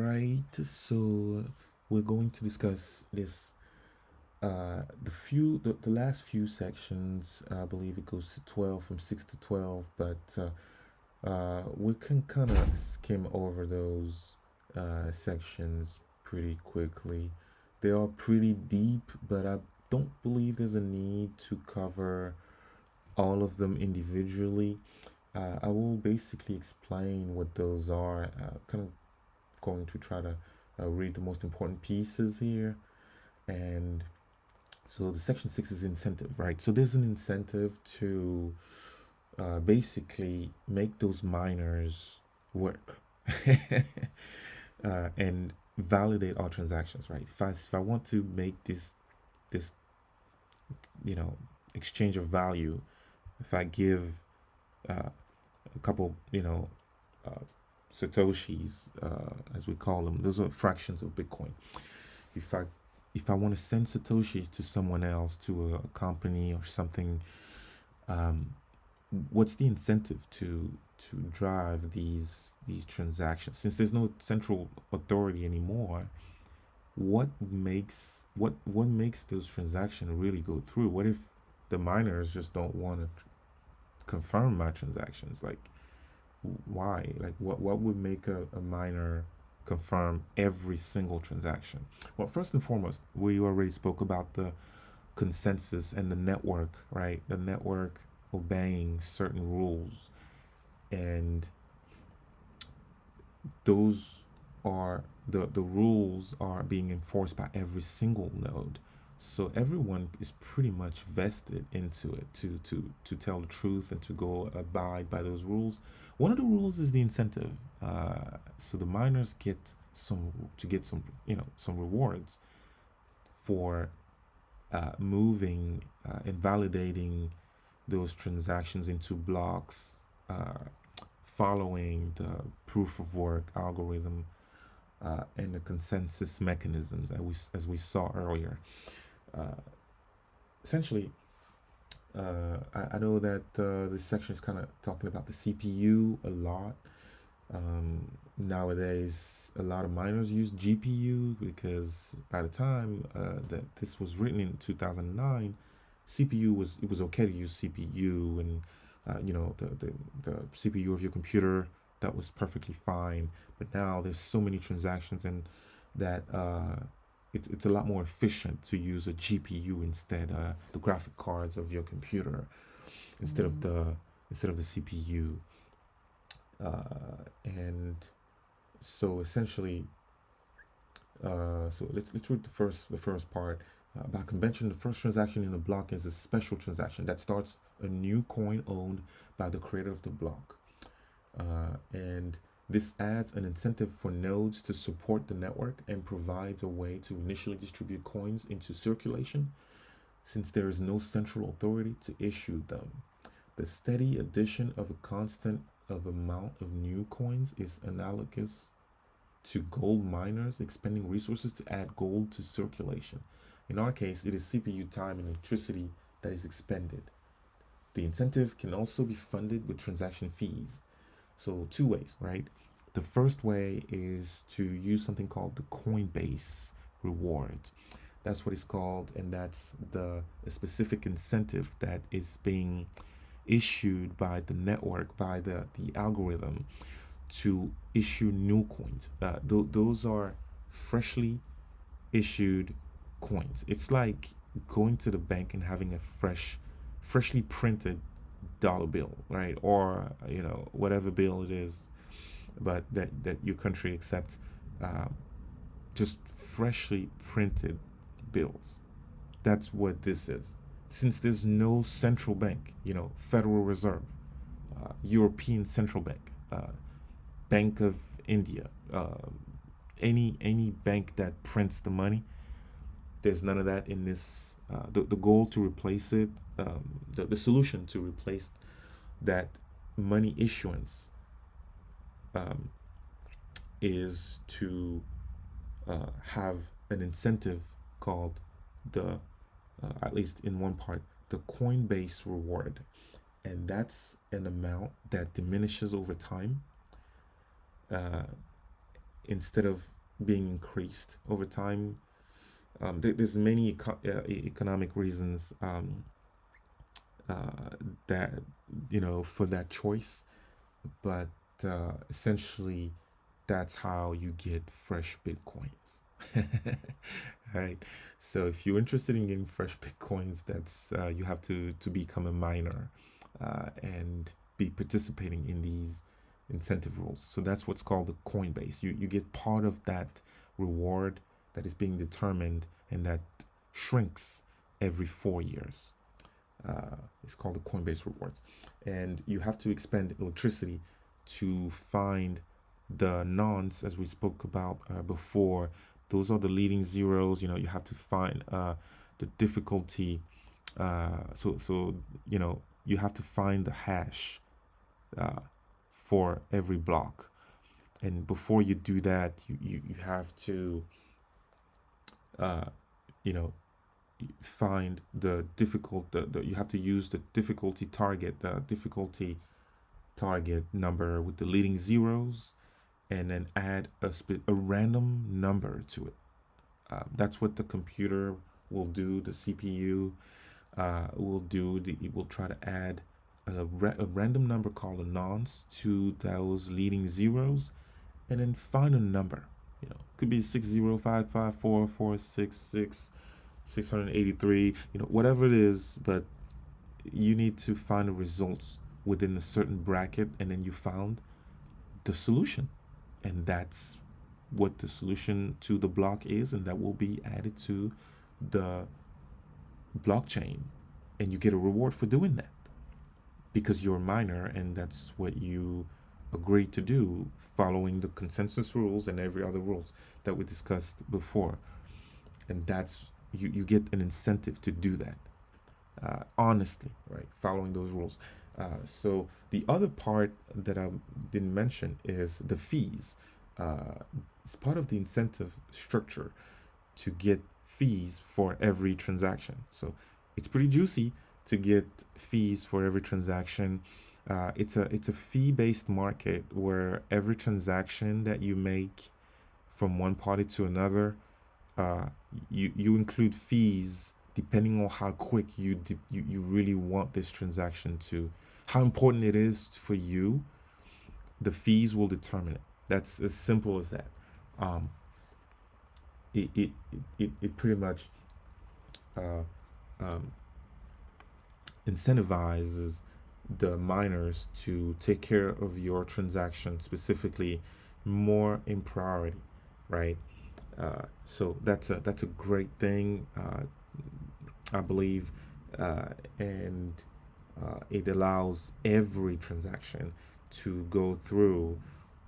Right, so we're going to discuss this the last few sections. I believe it goes to 12, from 6 to 12, but we can kind of skim over those sections pretty quickly. They are pretty deep, but I don't believe there's a need to cover all of them individually. I will basically explain what those are, kind of going to try to read the most important pieces here. And so the section 6 is incentive, right? So there's an incentive to basically make those miners work and validate all transactions, right? If I want to make this you know exchange of value, if I give a couple uh, satoshis, as we call them, those are fractions of Bitcoin. If I if I want to send satoshis to someone else, to a company or something, um, what's the incentive to drive these transactions? Since there's no central authority anymore, what makes those transactions really go through? What if the miners just don't want to confirm my transactions? Like, why? Like, what would make a miner confirm every single transaction? Well, first and foremost, we already spoke about the consensus and the network, right? The network obeying certain rules, and those are the rules are being enforced by every single node. So everyone is pretty much vested into it to tell the truth and to go abide by those rules. One of the rules is the incentive. So the miners get some rewards for moving and validating those transactions into blocks, following the proof of work algorithm, and the consensus mechanisms as we saw earlier. Uh, Essentially, I know that this section is kind of talking about the CPU a lot. Nowadays, a lot of miners use GPU because by the time that this was written in 2009, CPU was okay to use CPU, and the CPU of your computer, that was perfectly fine. But now there's so many transactions, and that it's a lot more efficient to use a GPU instead, the graphic cards of your computer, instead of the CPU. And so essentially, so let's read the first part. By convention, the first transaction in a block is a special transaction that starts a new coin owned by the creator of the block. And this adds an incentive for nodes to support the network and provides a way to initially distribute coins into circulation, since there is no central authority to issue them. The steady addition of a constant of amount of new coins is analogous to gold miners expending resources to add gold to circulation. In our case, it is CPU time and electricity that is expended. The incentive can also be funded with transaction fees. So, two ways, right? The first way is to use something called the Coinbase reward. That's what it's called, and that's the a specific incentive that is being issued by the network, by the algorithm, to issue new coins. Those are freshly issued coins. It's like going to the bank and having a freshly printed dollar bill, right? Or whatever bill it is, but that your country accepts. Um, just freshly printed bills. That's what this is. Since there's no central bank, Federal Reserve, European Central Bank, Bank of India, any bank that prints the money, there's none of that in this. The goal to replace it, the solution to replace that money issuance, um, is to have an incentive called at least in one part, the Coinbase reward. And that's an amount that diminishes over time. Uh, instead of being increased over time. There's many economic reasons uh, that for that choice, but essentially that's how you get fresh bitcoins. Right. So if you're interested in getting fresh bitcoins, that's you have to become a miner and be participating in these incentive rules. So that's what's called the Coinbase. You get part of that reward that is being determined, and that shrinks every 4 years. It's called the Coinbase rewards, and you have to expend electricity to find the nonce, as we spoke about before. Those are the leading zeros. You have to find the difficulty. So you have to find the hash uh, for every block, and before you do that, you have to uh, you know find the difficult you have to use the difficulty target number with the leading zeros, and then add a random number to it. That's what the computer will do. The CPU it will try to add a random number called a nonce to those leading zeros, and then find a number. Could be 6055446 683, whatever it is, but you need to find the results within a certain bracket, and then you found the solution. And that's what the solution to the block is, and that will be added to the blockchain. And you get a reward for doing that because you're a miner, and that's what you agreed to do, following the consensus rules and every other rules that we discussed before. And that's you get an incentive to do that honestly, right? Following those rules. So the other part that I didn't mention is the fees. It's part of the incentive structure to get fees for every transaction. So it's pretty juicy to get fees for every transaction. It's a fee-based market where every transaction that you make from one party to another, you include fees depending on how quick you really want this transaction to, how important it is for you. The fees will determine it. That's as simple as that. Um, it pretty much uh, um, incentivizes the miners to take care of your transaction specifically more in priority, right? So that's a great thing, I believe, and it allows every transaction to go through.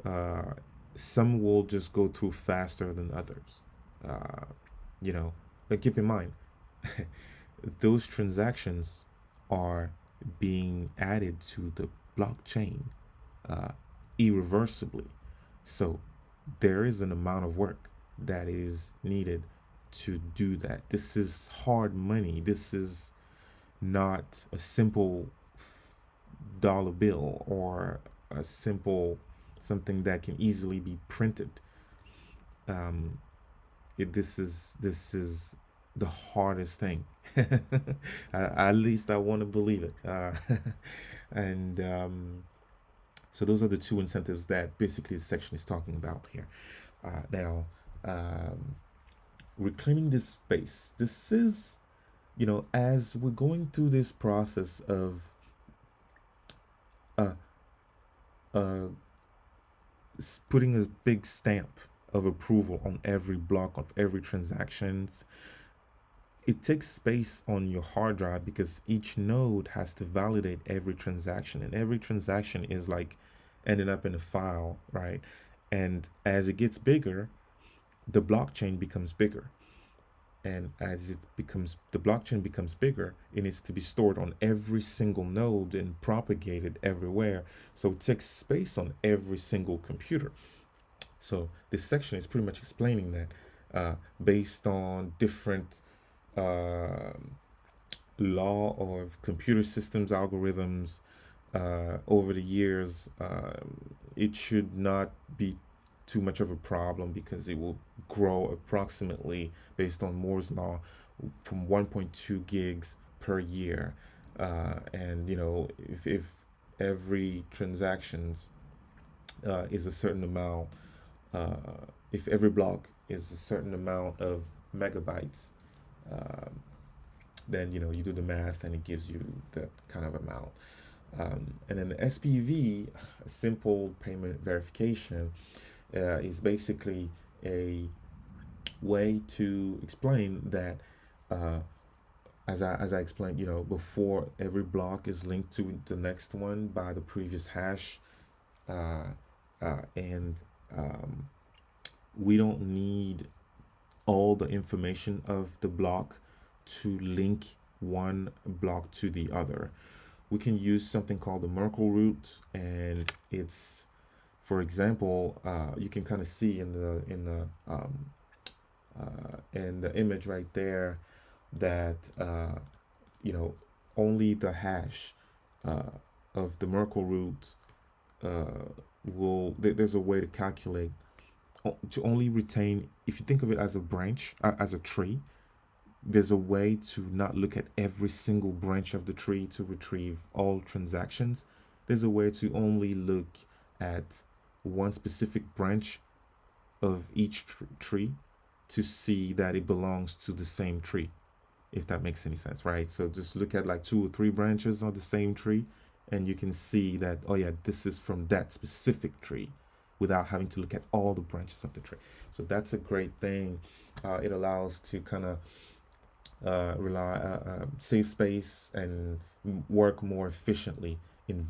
Uh, some will just go through faster than others. Uh, but keep in mind, those transactions are being added to the blockchain uh, irreversibly. So there is an amount of work that is needed to do that. This is hard money. This is not a simple dollar bill or a simple something that can easily be printed. Um, this is the hardest thing. At least I want to believe it. And so those are the two incentives that basically this section is talking about here. Now, reclaiming this space. This is, as we're going through this process of uh, uh, putting a big stamp of approval on every block of every transactions, it takes space on your hard drive because each node has to validate every transaction, and every transaction is like ending up in a file, right? And as it gets bigger, the blockchain becomes bigger. And as the blockchain becomes bigger, it needs to be stored on every single node and propagated everywhere. So it takes space on every single computer. So this section is pretty much explaining that based on different uh, law of computer systems algorithms over the years, it should not be too much of a problem because it will grow approximately based on Moore's law from 1.2 gigs per year. And if every transactions is a certain amount, uh, if every block is a certain amount of megabytes, um, then you do the math and it gives you that kind of amount. And then the SPV, simple payment verification, is basically a way to explain that, uh, as I explained, before every block is linked to the next one by the previous hash, uh, and um, we don't need all the information of the block to link one block to the other. We can use something called the Merkle root, and it's, for example, you can kind of see in the image right there that only the hash uh, of the Merkle root there's a way to calculate to only retain, if you think of it as a branch, as a tree, there's a way to not look at every single branch of the tree to retrieve all transactions. There's a way to only look at one specific branch of each tree to see that it belongs to the same tree, if that makes any sense, right? So just look at like 2 or 3 branches of the same tree, and you can see that, oh yeah, this is from that specific tree, without having to look at all the branches of the tree. So that's a great thing. It allows to kind of save space and work more efficiently in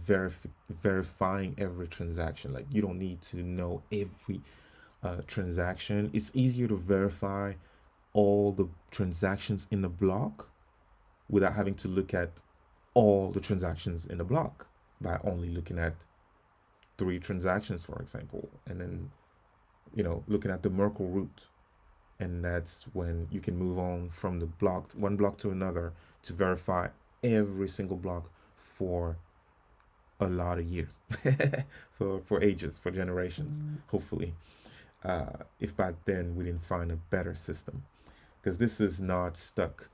verifying every transaction. Like, you don't need to know every transaction. It's easier to verify all the transactions in the block without having to look at all the transactions in the block by only looking at 3 transactions, for example, and then looking at the Merkle root. And that's when you can move on from the one block to another to verify every single block for a lot of years, for ages, for generations, hopefully. If by then we didn't find a better system, because this is not stuck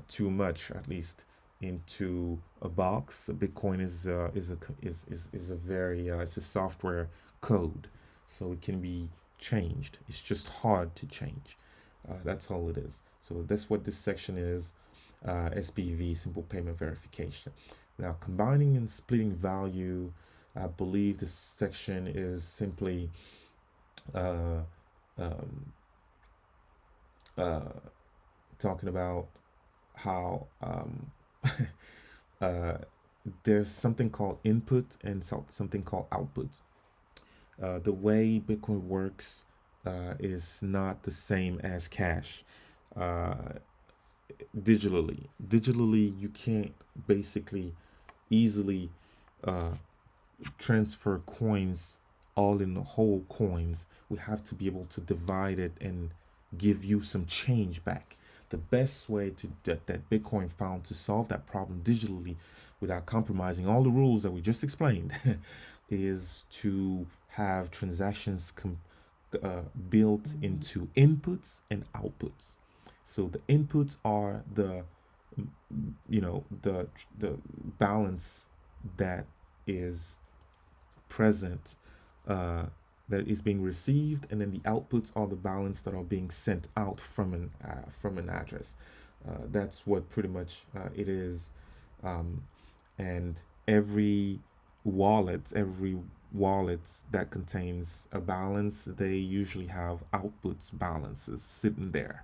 too much, at least, into a box. Bitcoin is a very it's a software code, so it can be changed. It's just hard to change. That's all it is. So that's what this section is. SPV, simple payment verification. Now, combining and splitting value, I believe this section is simply uh, um, uh, talking about how uh, there's something called input and something called output. The way Bitcoin works is not the same as cash. Uh, digitally, you can't basically easily uh, transfer coins all in the whole coins. We have to be able to divide it and give you some change back. The best way to that Bitcoin found to solve that problem digitally without compromising all the rules that we just explained is to have transactions built into inputs and outputs. So the inputs are the the balance that is present, that is being received, and then the outputs are the balance that are being sent out from an address. That's what pretty much it is. And every wallet that contains a balance, they usually have outputs balances sitting there.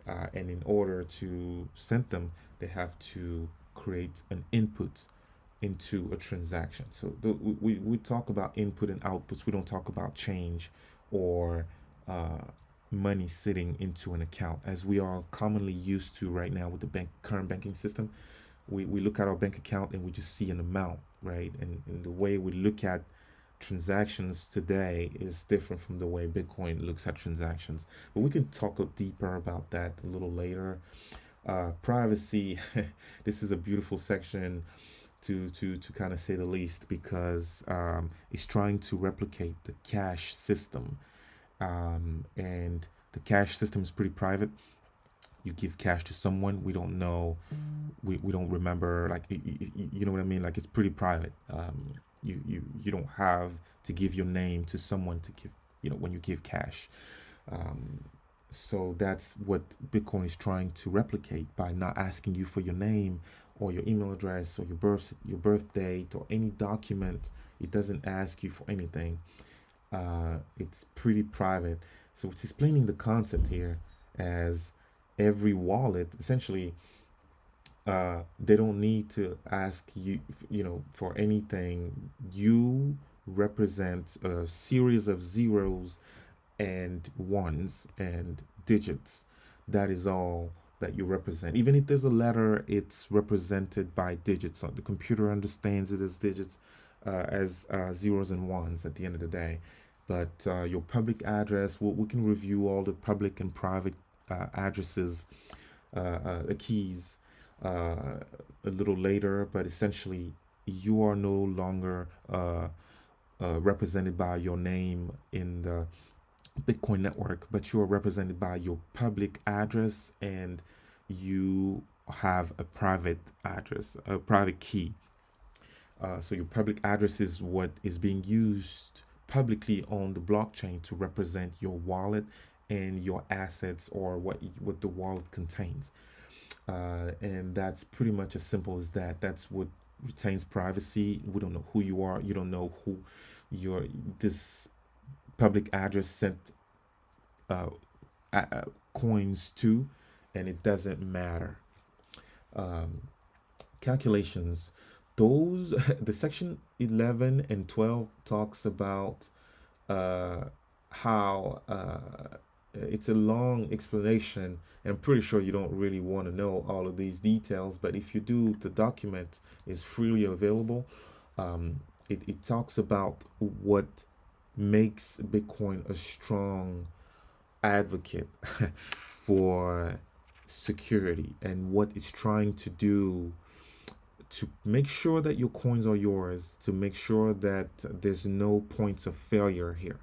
And in order to send them, they have to create an input into a transaction. So we talk about input and outputs. We don't talk about change or money sitting into an account, as we are commonly used to right now with the current banking system. We look at our bank account and we just see an amount, right? And the way we look at transactions today is different from the way Bitcoin looks at transactions. But we can talk deeper about that a little later. Privacy, this is a beautiful section to kind of say the least, because it's trying to replicate the cash system. and the cash system is pretty private. You give cash to someone, we don't know, we don't remember, like you know what I mean, like it's pretty private. You don't have to give your name to someone to give, when you give cash. um, so that's what Bitcoin is trying to replicate by not asking you for your name or your email address or your birth date or any document. It doesn't ask you for anything. It's pretty private. So it's explaining the concept here as every wallet essentially, they don't need to ask you, for anything. You represent a series of zeros and ones and digits. That is all that you represent. Even if there's a letter, it's represented by digits. So the computer understands it as digits, as zeros and ones at the end of the day. But your public address, we can review all the public and private addresses, the keys, a little later. But essentially, you are no longer represented by your name in the Bitcoin network, but you are represented by your public address, and you have a private address, a private key. So your public address is what is being used publicly on the blockchain to represent your wallet and your assets, or what the wallet contains. And that's pretty much as simple as that. That's what retains privacy. We don't know who you are. You don't know who your this public address sent uh, coins to, and it doesn't matter. Um, Calculations. Those the section 11 and 12 talks about uh, how it's a long explanation. And I'm pretty sure you don't really want to know all of these details, but if you do, the document is freely available. It talks about what makes Bitcoin a strong advocate for security, and what it's trying to do to make sure that your coins are yours, to make sure that there's no points of failure here.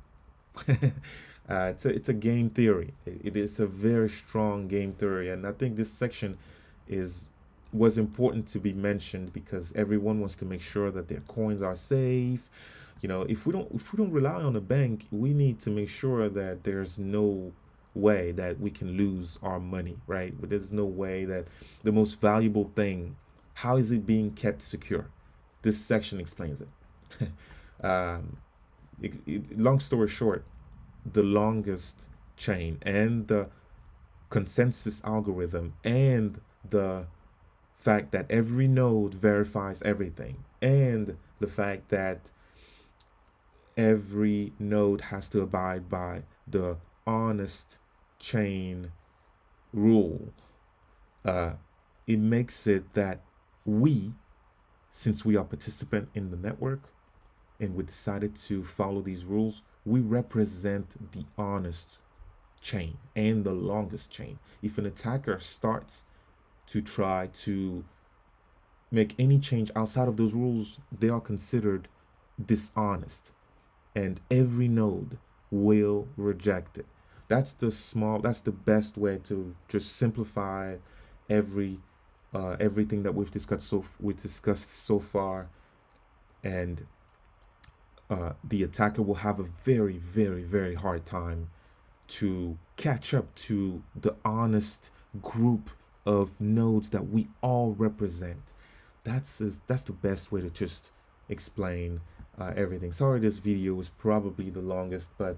It's a game theory. It is a very strong game theory, and I think this section is was important to be mentioned because everyone wants to make sure that their coins are safe. If we don't rely on a bank, we need to make sure that there's no way that we can lose our money, right? But there's no way that the most valuable thing, how is it being kept secure? This section explains it. um, Long story short, the longest chain and the consensus algorithm and the fact that every node verifies everything, and the fact that every node has to abide by the honest chain rule, uh, it makes it that we, since we are participant in the network and we decided to follow these rules, we represent the honest chain and the longest chain. If an attacker starts to try to make any change outside of those rules, they are considered dishonest, and every node will reject it. That's the best way to just simplify everything that we've discussed so far. And the attacker will have a very, very, very hard time to catch up to the honest group of nodes that we all represent. That's the best way to just explain everything. Sorry, this video was probably the longest, but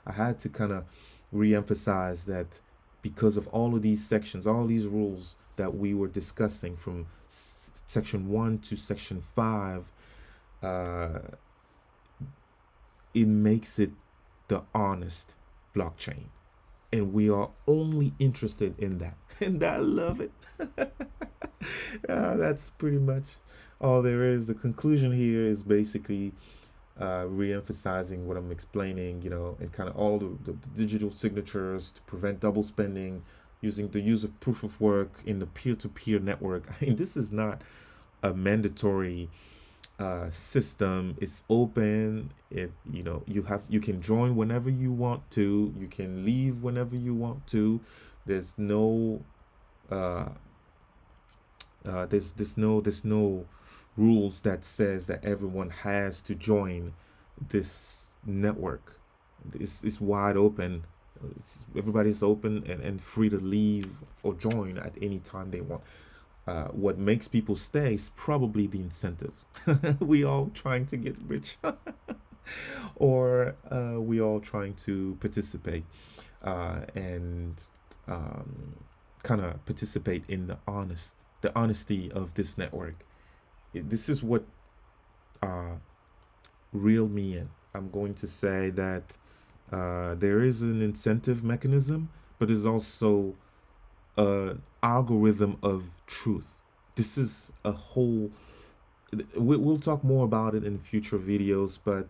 I had to kind of re-emphasize that because of all of these sections, all these rules that we were discussing from section 1 to section 5, uh, it makes it the honest blockchain, and we are only interested in that. And I love it. That's pretty much all there is. The conclusion here is basically re-emphasizing what I'm explaining, and kind of all the digital signatures to prevent double spending, using the use of proof of work in the peer-to-peer network. I mean, this is not a mandatory system. It's open. You can join whenever you want to. You can leave whenever you want to. There's no uh, there's no rules that says that everyone has to join this network. It's wide open. Everybody's open and free to leave or join at any time they want. What makes people stay is probably the incentive. We all trying to get rich, or we all trying to participate and kind of participate in the honesty of this network. This is what uh, reel me in. I'm going to say that there is an incentive mechanism, but there's also an algorithm of truth. This is a whole. We'll talk more about it in future videos, but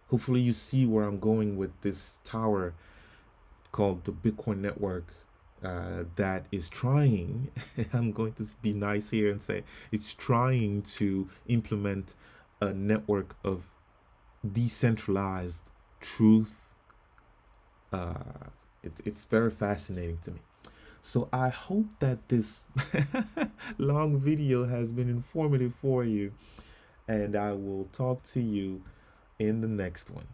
hopefully you see where I'm going with this tower called the Bitcoin network that is trying. I'm going to be nice here and say it's trying to implement a network of decentralized truth. It's very fascinating to me. So I hope that this long video has been informative for you, and I will talk to you in the next one.